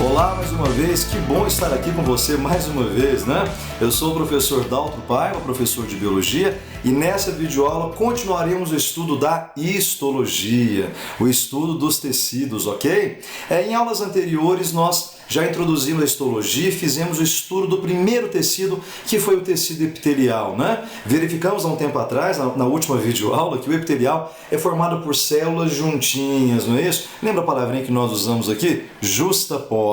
Olá mais uma vez, que bom estar aqui com você mais uma vez, né? Eu sou o professor Daltro Paiva, professor de Biologia, e nessa videoaula continuaremos o estudo da histologia, o estudo dos tecidos, ok? Em aulas anteriores nós já introduzimos a histologia e fizemos o estudo do primeiro tecido, que foi o tecido epitelial, né? Verificamos há um tempo atrás, na última videoaula, que o epitelial é formado por células juntinhas, não é isso? Lembra a palavrinha que nós usamos aqui? Justapostas.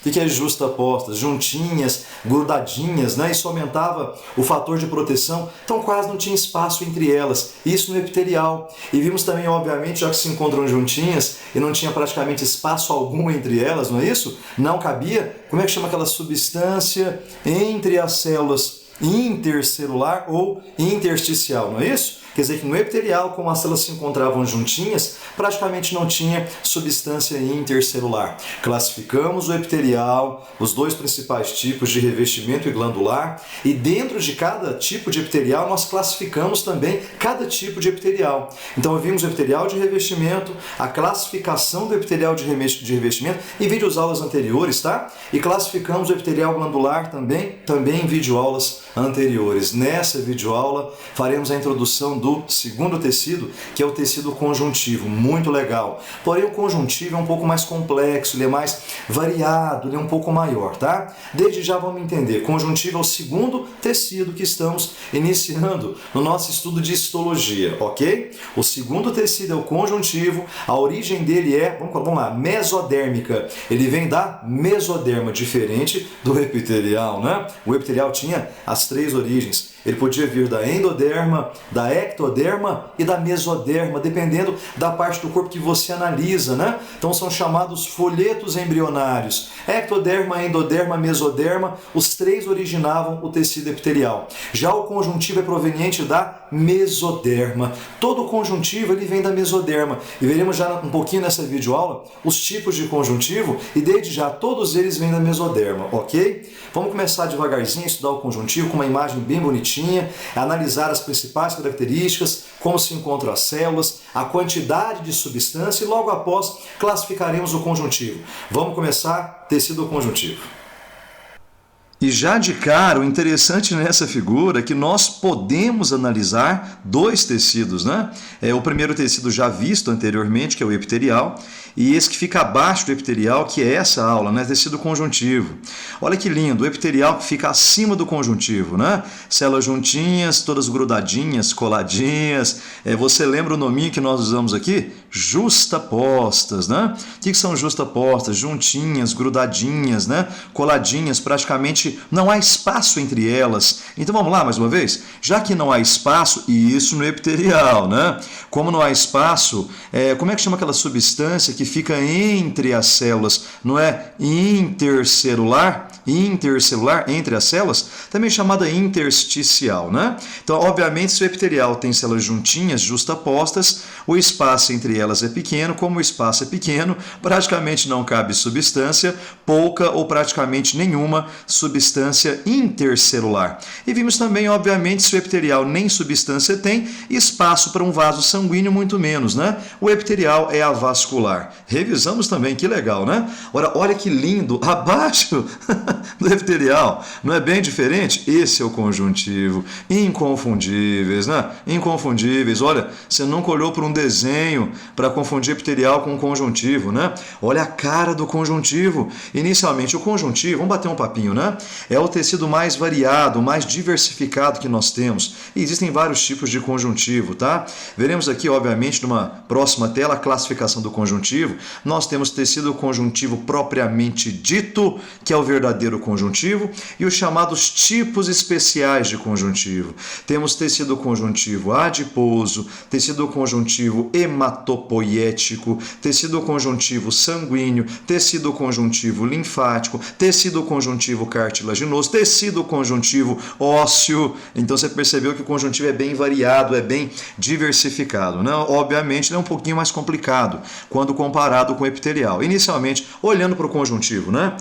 O que é justapostas? Juntinhas, grudadinhas, né? Isso aumentava o fator de proteção, então quase não tinha espaço entre elas. Isso no epitelial. E vimos também, obviamente, já que se encontram juntinhas e não tinha praticamente espaço algum entre elas, não é isso? Não cabia, como é que chama aquela substância entre as células? Intercelular ou intersticial, não é isso? Quer dizer que no epitelial, como as células se encontravam juntinhas, praticamente não tinha substância intercelular. Classificamos o epitelial, os dois principais tipos de revestimento e glandular, e dentro de cada tipo de epitelial nós classificamos também cada tipo de epitelial. Então vimos o epitelial de revestimento, a classificação do epitelial de revestimento em videoaulas anteriores, tá? E classificamos o epitelial glandular também em videoaulas anteriores. Nessa videoaula faremos a introdução do segundo tecido, que é o tecido conjuntivo, muito legal. Porém o conjuntivo é um pouco mais complexo, ele é mais variado, ele é um pouco maior, tá? Desde já vamos entender, conjuntivo é o segundo tecido que estamos iniciando no nosso estudo de histologia, ok? O segundo tecido é o conjuntivo, a origem dele é, vamos lá, mesodérmica. Ele vem da mesoderma, diferente do epitelial, né? O epitelial tinha as três origens. Ele podia vir da endoderma, da ectoderma e da mesoderma, dependendo da parte do corpo que você analisa, né? Então são chamados folhetos embrionários. Ectoderma, endoderma, mesoderma, os três originavam o tecido epitelial. Já o conjuntivo é proveniente da mesoderma. Todo conjuntivo ele vem da mesoderma. E veremos já um pouquinho nessa videoaula os tipos de conjuntivo e desde já todos eles vêm da mesoderma, ok? Vamos começar devagarzinho a estudar o conjuntivo com uma imagem bem bonitinha, analisar as principais características, como se encontram as células, a quantidade de substância e logo após classificaremos o conjuntivo. Vamos começar tecido conjuntivo. E já de cara, o interessante nessa figura é que nós podemos analisar dois tecidos, né? O primeiro tecido já visto anteriormente, que é o epitelial, e esse que fica abaixo do epitelial, que é essa aula, né? Tecido conjuntivo. Olha que lindo, o epitelial que fica acima do conjuntivo, né? Células juntinhas, todas grudadinhas, coladinhas. Você lembra o nominho que nós usamos aqui? Justapostas, né? O que são justapostas? Juntinhas, grudadinhas, né? Coladinhas, praticamente não há espaço entre elas. Então vamos lá mais uma vez? Já que não há espaço, e isso no epitelial, né? Como não há espaço, como é que chama aquela substância que fica entre as células? Não é intercelular? Intercelular, entre as células, também chamada intersticial, né? Então, obviamente, se o epitelial tem células juntinhas, justapostas, o espaço entre elas é pequeno. Como o espaço é pequeno, praticamente não cabe substância, pouca ou praticamente nenhuma substância intercelular. E vimos também, obviamente, se o epitelial nem substância tem, espaço para um vaso sanguíneo muito menos, né? O epitelial é avascular. Revisamos também, que legal, né? Olha que lindo, abaixo do epitelial, não é bem diferente? Esse é o conjuntivo, inconfundíveis, né? Inconfundíveis. Olha, você nunca olhou para um desenho para confundir epitelial com conjuntivo, né? Olha a cara do conjuntivo. Inicialmente, o conjuntivo, vamos bater um papinho, né? É o tecido mais variado, mais diversificado que nós temos. E existem vários tipos de conjuntivo, tá? Veremos aqui, obviamente, numa próxima tela, a classificação do conjuntivo. Nós temos tecido conjuntivo propriamente dito, que é o verdadeiro conjuntivo, e os chamados tipos especiais de conjuntivo. Temos tecido conjuntivo adiposo, tecido conjuntivo hematopoiético, tecido conjuntivo sanguíneo, tecido conjuntivo linfático, tecido conjuntivo cartilaginoso, tecido conjuntivo ósseo. Então você percebeu que o conjuntivo é bem variado, é bem diversificado, né? Obviamente ele é um pouquinho mais complicado quando comparado com o epitelial. Inicialmente, olhando para o conjuntivo, né?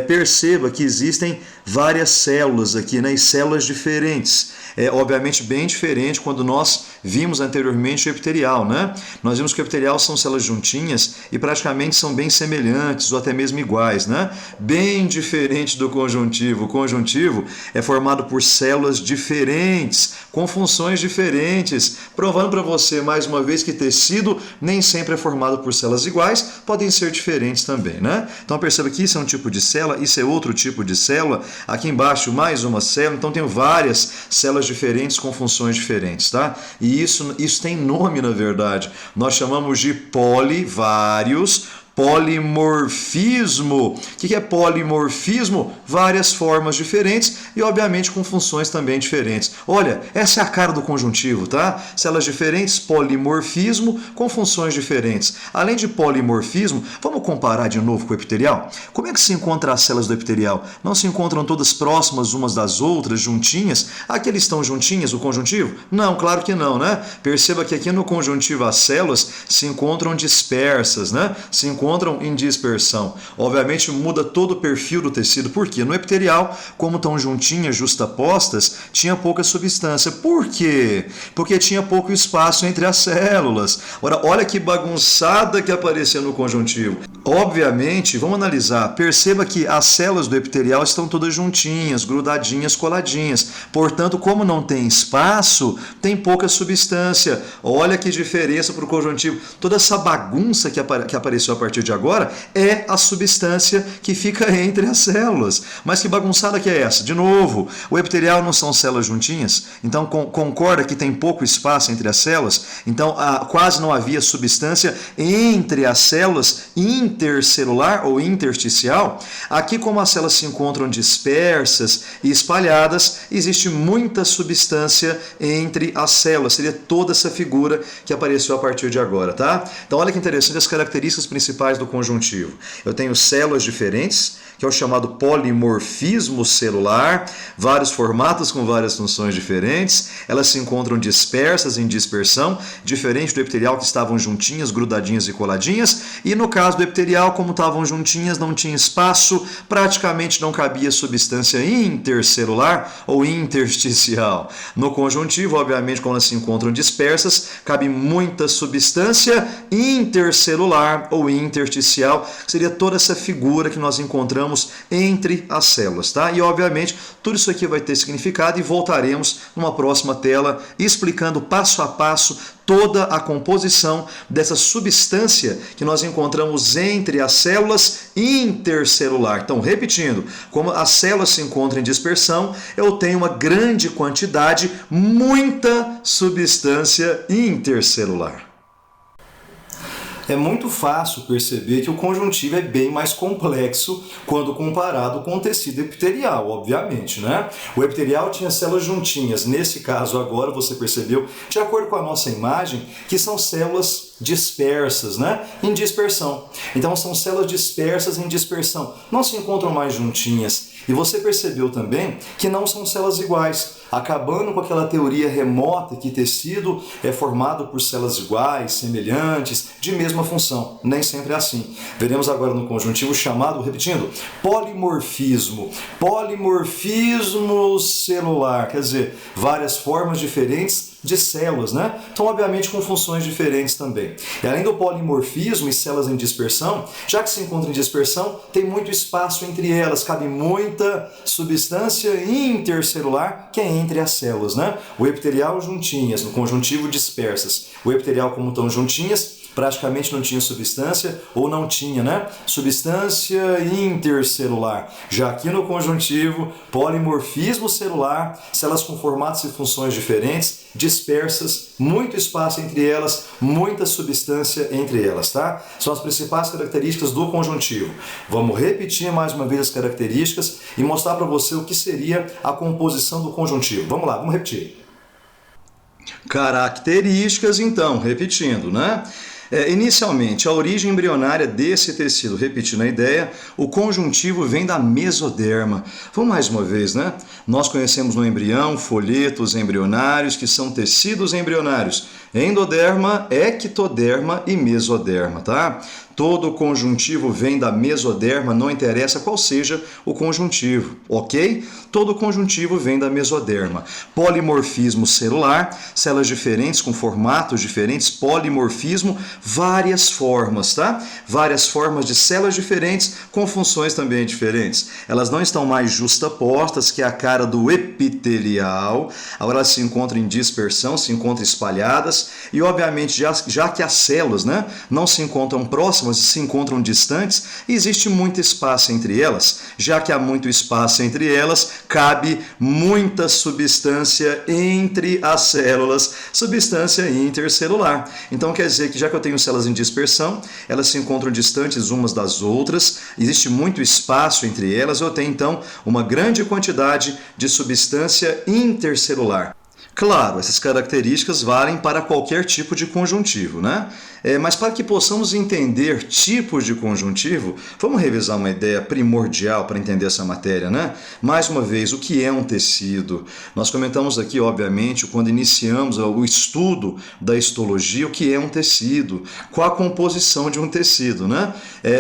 Perceba que existem várias células aqui, né? E células diferentes. Obviamente bem diferente quando nós vimos anteriormente o epitelial, né? Nós vimos que o epitelial são células juntinhas e praticamente são bem semelhantes ou até mesmo iguais, né? Bem diferente do conjuntivo. O conjuntivo é formado por células diferentes, com funções diferentes, provando para você mais uma vez que tecido nem sempre é formado por células iguais, podem ser diferentes também, né? Então perceba que isso é um tipo de célula, isso é outro tipo de célula, aqui embaixo mais uma célula, então tem várias células diferentes com funções diferentes, tá? E isso tem nome, na verdade, nós chamamos de polivários, polimorfismo. O que é polimorfismo? Várias formas diferentes e, obviamente, com funções também diferentes. Olha, essa é a cara do conjuntivo, tá? Células diferentes, polimorfismo, com funções diferentes. Além de polimorfismo, vamos comparar de novo com o epitelial? Como é que se encontra as células do epitelial? Não se encontram todas próximas umas das outras, juntinhas? Aqui eles estão juntinhas, o conjuntivo? Não, claro que não, né? Perceba que aqui no conjuntivo as células se encontram dispersas, né? Se encontram em dispersão. Obviamente muda todo o perfil do tecido, porque no epitelial, como estão juntinhas, justapostas, tinha pouca substância. Por quê? Porque tinha pouco espaço entre as células. Ora, olha que bagunçada que apareceu no conjuntivo. Obviamente, vamos analisar, perceba que as células do epitelial estão todas juntinhas, grudadinhas, coladinhas. Portanto, como não tem espaço, tem pouca substância. Olha que diferença para o conjuntivo. Toda essa bagunça que apareceu a partir de agora é a substância que fica entre as células. Mas que bagunçada que é essa? De novo, o epitelial não são células juntinhas? Então concorda que tem pouco espaço entre as células? Então quase não havia substância entre as células intercelular ou intersticial? Aqui, como as células se encontram dispersas e espalhadas, existe muita substância entre as células. Seria toda essa figura que apareceu a partir de agora, tá? Então olha que interessante as características principais do conjuntivo. Eu tenho células diferentes, que é o chamado polimorfismo celular, vários formatos com várias funções diferentes, elas se encontram dispersas em dispersão, diferente do epitelial que estavam juntinhas, grudadinhas e coladinhas, e no caso do epitelial, como estavam juntinhas, não tinha espaço, praticamente não cabia substância intercelular ou intersticial. No conjuntivo, obviamente, quando elas se encontram dispersas, cabe muita substância intercelular ou intersticial, que seria toda essa figura que nós encontramos entre as células, tá? E obviamente tudo isso aqui vai ter significado e voltaremos numa próxima tela explicando passo a passo toda a composição dessa substância que nós encontramos entre as células intercelular. Então, repetindo, como as células se encontram em dispersão, eu tenho uma grande quantidade, muita substância intercelular. É muito fácil perceber que o conjuntivo é bem mais complexo quando comparado com o tecido epitelial, obviamente, né? O epitelial tinha células juntinhas, nesse caso agora você percebeu, de acordo com a nossa imagem, que são células dispersas, né? Em dispersão. Então são células dispersas em dispersão, não se encontram mais juntinhas. E você percebeu também que não são células iguais, acabando com aquela teoria remota que tecido é formado por células iguais, semelhantes, de mesma função. Nem sempre é assim. Veremos agora no conjuntivo chamado, repetindo, polimorfismo. Polimorfismo celular, quer dizer, várias formas diferentes de células, né? Então, obviamente, com funções diferentes também. E além do polimorfismo e células em dispersão, já que se encontram em dispersão, tem muito espaço entre elas, cabe muita substância intercelular que é entre as células, né? O epitelial juntinhas, no conjuntivo dispersas. O epitelial, como estão juntinhas, praticamente não tinha substância, ou não tinha, né? Substância intercelular. Já aqui no conjuntivo, polimorfismo celular, células com formatos e funções diferentes, dispersas, muito espaço entre elas, muita substância entre elas, tá? São as principais características do conjuntivo. Vamos repetir mais uma vez as características e mostrar para você o que seria a composição do conjuntivo. Vamos lá, vamos repetir. Características, então, repetindo, né? Inicialmente, a origem embrionária desse tecido, repetindo a ideia, o conjuntivo vem da mesoderma. Vamos mais uma vez, né? Nós conhecemos no embrião folhetos embrionários, que são tecidos embrionários. Endoderma, ectoderma e mesoderma, tá? Todo conjuntivo vem da mesoderma, não interessa qual seja o conjuntivo, ok? Todo conjuntivo vem da mesoderma. Polimorfismo celular, células diferentes com formatos diferentes, polimorfismo, várias formas, tá? Várias formas de células diferentes com funções também diferentes. Elas não estão mais justapostas, que é a cara do epitelial. Agora elas se encontram em dispersão, se encontram espalhadas e, obviamente, já que as células, né, não se encontram próximas, se encontram distantes, existe muito espaço entre elas. Já que há muito espaço entre elas, cabe muita substância entre as células, substância intercelular. Então quer dizer que já que eu tenho células em dispersão, elas se encontram distantes umas das outras, existe muito espaço entre elas, eu tenho então uma grande quantidade de substância intercelular. Claro, essas características valem para qualquer tipo de conjuntivo, né? Mas para que possamos entender tipos de conjuntivo, vamos revisar uma ideia primordial para entender essa matéria, né? Mais uma vez, o que é um tecido? Nós comentamos aqui, obviamente, quando iniciamos o estudo da histologia, o que é um tecido, qual a composição de um tecido, né?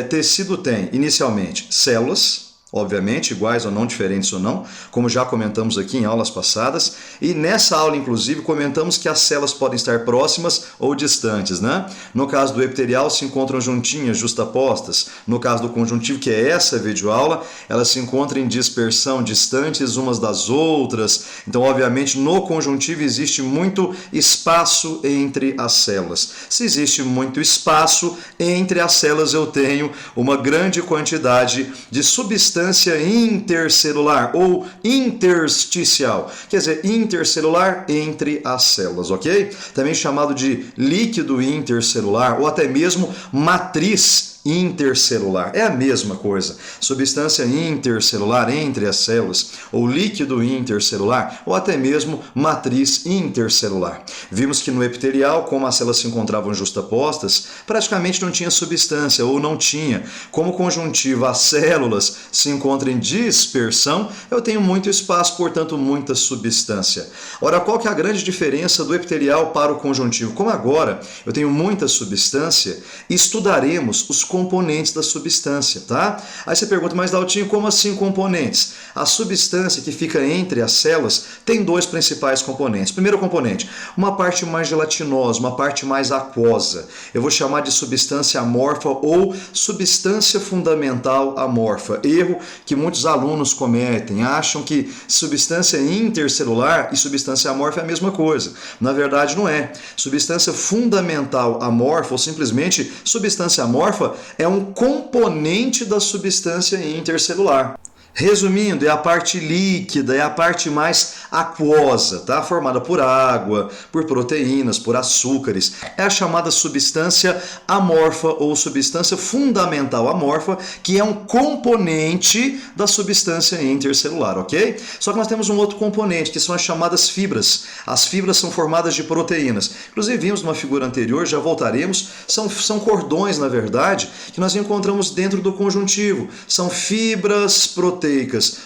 Tecido tem, inicialmente, células, obviamente, iguais ou não, diferentes ou não, como já comentamos aqui em aulas passadas, e nessa aula, inclusive, comentamos que as células podem estar próximas ou distantes, né? No caso do epitelial, se encontram juntinhas, justapostas. No caso do conjuntivo, que é essa videoaula, elas se encontram em dispersão, distantes umas das outras. Então, obviamente, no conjuntivo existe muito espaço entre as células. Se existe muito espaço entre as células, eu tenho uma grande quantidade de substâncias intercelular ou intersticial, quer dizer, intercelular entre as células, ok? Também chamado de líquido intercelular ou até mesmo matriz intercelular. É a mesma coisa. Substância intercelular entre as células, ou líquido intercelular, ou até mesmo matriz intercelular. Vimos que no epitelial, como as células se encontravam justapostas, praticamente não tinha substância, ou não tinha. Como conjuntivo, as células se encontram em dispersão, eu tenho muito espaço, portanto, muita substância. Ora, qual que é a grande diferença do epitelial para o conjuntivo? Como agora eu tenho muita substância, estudaremos os componentes da substância, tá? Aí você pergunta, mas Daltinho, como assim componentes? A substância que fica entre as células tem dois principais componentes. Primeiro componente, uma parte mais gelatinosa, uma parte mais aquosa. Eu vou chamar de substância amorfa ou substância fundamental amorfa. Erro que muitos alunos cometem, acham que substância intercelular e substância amorfa é a mesma coisa. Na verdade, não é. Substância fundamental amorfa ou simplesmente substância amorfa é um componente da substância intercelular. Resumindo, é a parte líquida, é a parte mais aquosa, tá? Formada por água, por proteínas, por açúcares. É a chamada substância amorfa ou substância fundamental amorfa, que é um componente da substância intercelular, ok? Só que nós temos um outro componente, que são as chamadas fibras. As fibras são formadas de proteínas. Inclusive, vimos numa figura anterior, já voltaremos, são cordões, na verdade, que nós encontramos dentro do conjuntivo. São fibras proteicas.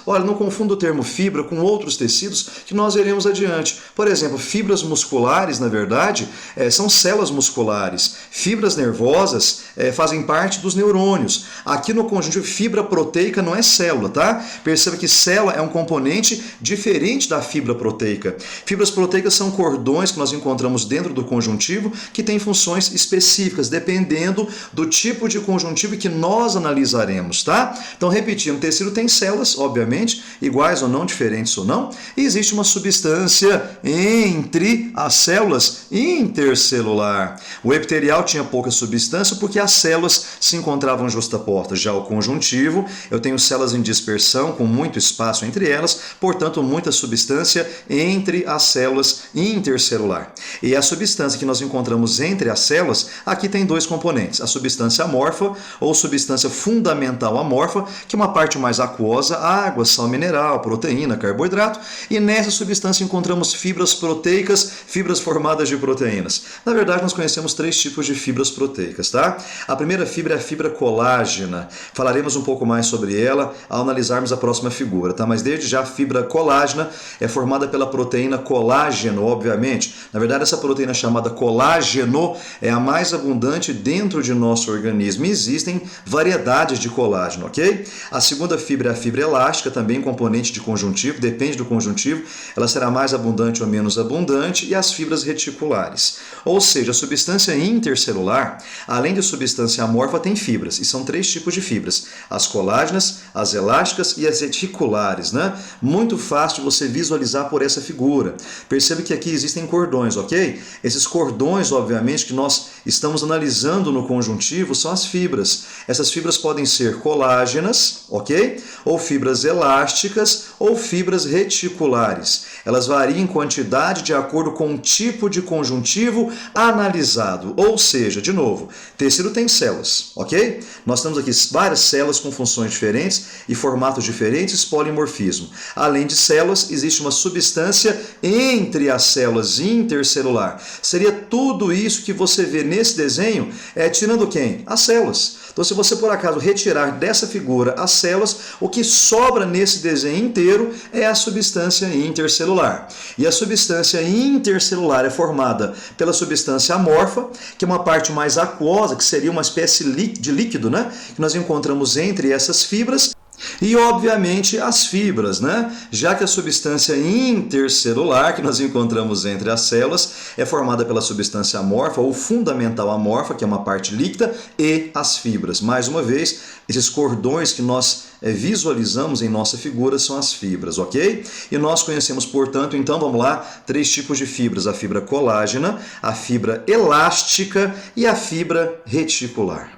Olha, não confunda o termo fibra com outros tecidos que nós veremos adiante. Por exemplo, fibras musculares, na verdade, são células musculares. Fibras nervosas fazem parte dos neurônios. Aqui no conjuntivo, fibra proteica não é célula, tá? Perceba que célula é um componente diferente da fibra proteica. Fibras proteicas são cordões que nós encontramos dentro do conjuntivo que têm funções específicas, dependendo do tipo de conjuntivo que nós analisaremos, tá? Então, repetindo, o tecido tem células, obviamente, iguais ou não, diferentes ou não, e existe uma substância entre as células intercelular. O epitelial tinha pouca substância porque as células se encontravam justapostas. Já o conjuntivo, eu tenho células em dispersão com muito espaço entre elas, portanto, muita substância entre as células intercelular. E a substância que nós encontramos entre as células, aqui tem dois componentes, a substância amorfa ou substância fundamental amorfa, que é uma parte mais aquosa, aquosa água, sal mineral, proteína, carboidrato, e nessa substância encontramos fibras proteicas, fibras formadas de proteínas. Na verdade, nós conhecemos 3 tipos de fibras proteicas, tá? A primeira fibra é a fibra colágena. Falaremos um pouco mais sobre ela ao analisarmos a próxima figura, tá? Mas desde já a fibra colágena é formada pela proteína colágeno, obviamente. Na verdade, essa proteína chamada colágeno é a mais abundante dentro de nosso organismo e existem variedades de colágeno, ok? A segunda fibra é a fibra elástica, também componente de conjuntivo, depende do conjuntivo, ela será mais abundante ou menos abundante, e as fibras reticulares. Ou seja, a substância intercelular, além de substância amorfa, tem fibras, e são 3 tipos de fibras: as colágenas, as elásticas e as reticulares, né? Muito fácil de você visualizar por essa figura. Perceba que aqui existem cordões, ok? Esses cordões, obviamente, que nós estamos analisando no conjuntivo são as fibras. Essas fibras podem ser colágenas, ok? Ou fibras elásticas ou fibras reticulares. Elas variam em quantidade de acordo com o tipo de conjuntivo analisado. Ou seja, de novo, tecido tem células, ok? Nós temos aqui várias células com funções diferentes e formatos diferentes, polimorfismo. Além de células, existe uma substância entre as células intercelular. Seria tudo isso que você vê nesse desenho, tirando quem? As células. Então, se você por acaso retirar dessa figura as células, o que sobra nesse desenho inteiro é a substância intercelular. E a substância intercelular é formada pela substância amorfa, que é uma parte mais aquosa, que seria uma espécie de líquido, né? Que nós encontramos entre essas fibras. E, obviamente, as fibras, né? Já que a substância intercelular, que nós encontramos entre as células, é formada pela substância amorfa ou fundamental amorfa, que é uma parte líquida, e as fibras. Mais uma vez, esses cordões que nós visualizamos em nossa figura são as fibras, ok? E nós conhecemos, portanto, então, vamos lá, 3 tipos de fibras: a fibra colágena, a fibra elástica e a fibra reticular.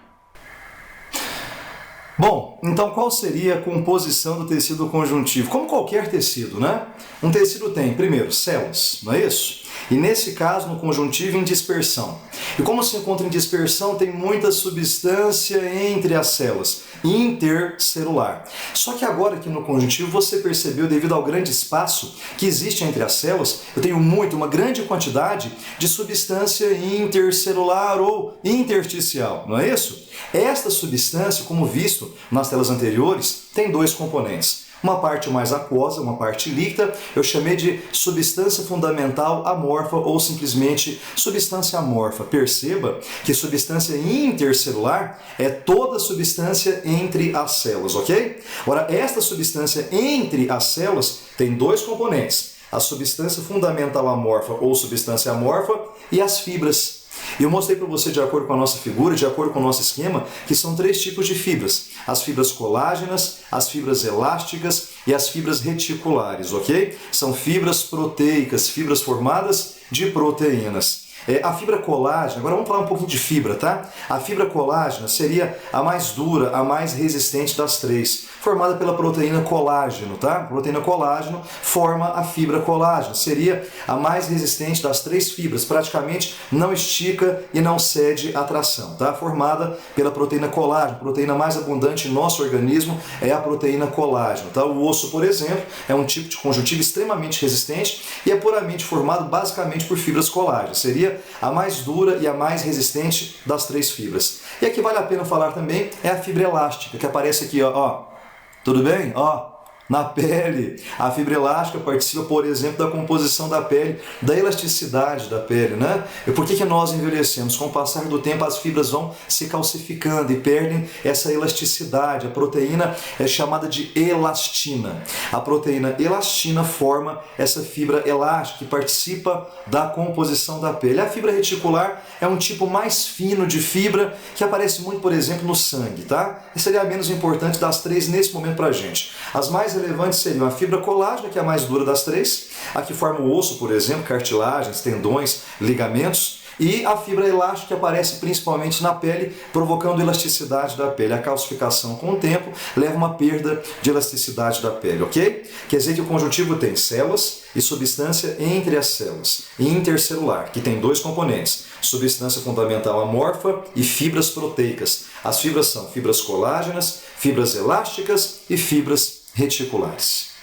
Bom, então qual seria a composição do tecido conjuntivo? Como qualquer tecido, né? Um tecido tem, primeiro, células, não é isso? E nesse caso, no conjuntivo, em dispersão. E como se encontra em dispersão, tem muita substância entre as células, intercelular. Só que agora aqui no conjuntivo você percebeu, devido ao grande espaço que existe entre as células, eu tenho uma grande quantidade de substância intercelular ou intersticial, não é isso? Esta substância, como visto nas telas anteriores, tem 2 componentes. Uma parte mais aquosa, uma parte líquida, eu chamei de substância fundamental amorfa ou simplesmente substância amorfa. Perceba que substância intercelular é toda substância entre as células, ok? Ora, esta substância entre as células tem 2 componentes: a substância fundamental amorfa ou substância amorfa e as fibras. E eu mostrei para você, de acordo com a nossa figura, de acordo com o nosso esquema, que são 3 tipos de fibras: as fibras colágenas, as fibras elásticas e as fibras reticulares, ok? São fibras proteicas, fibras formadas de proteínas. A fibra colágena, agora vamos falar um pouquinho de fibra, tá? A fibra colágena seria a mais dura, a mais resistente das 3, formada pela proteína colágeno, tá? A proteína colágeno forma a fibra colágena, seria a mais resistente das 3 fibras, praticamente não estica e não cede à tração, tá? Formada pela proteína colágeno, a proteína mais abundante em nosso organismo é a proteína colágeno, tá? O osso, por exemplo, é um tipo de conjuntivo extremamente resistente e é puramente formado basicamente por fibras colágenas, seria a mais dura e a mais resistente das 3 fibras. E aqui vale a pena falar também é a fibra elástica, que aparece aqui, ó. Tudo bem? Ó, na pele. A fibra elástica participa, por exemplo, da composição da pele, da elasticidade da pele, né? E por que nós envelhecemos? Com o passar do tempo, as fibras vão se calcificando e perdem essa elasticidade. A proteína é chamada de elastina. A proteína elastina forma essa fibra elástica que participa da composição da pele. A fibra reticular é um tipo mais fino de fibra que aparece muito, por exemplo, no sangue, tá? E seria a menos importante das 3 nesse momento pra gente. As mais relevantes seriam a fibra colágena, que é a mais dura das 3, a que forma o osso, por exemplo, cartilagens, tendões, ligamentos, e a fibra elástica, que aparece principalmente na pele, provocando elasticidade da pele. A calcificação com o tempo leva a uma perda de elasticidade da pele, ok? Quer dizer que o conjuntivo tem células e substância entre as células, intercelular, que tem 2 componentes: substância fundamental amorfa e fibras proteicas. As fibras são fibras colágenas, fibras elásticas e fibras reticulares.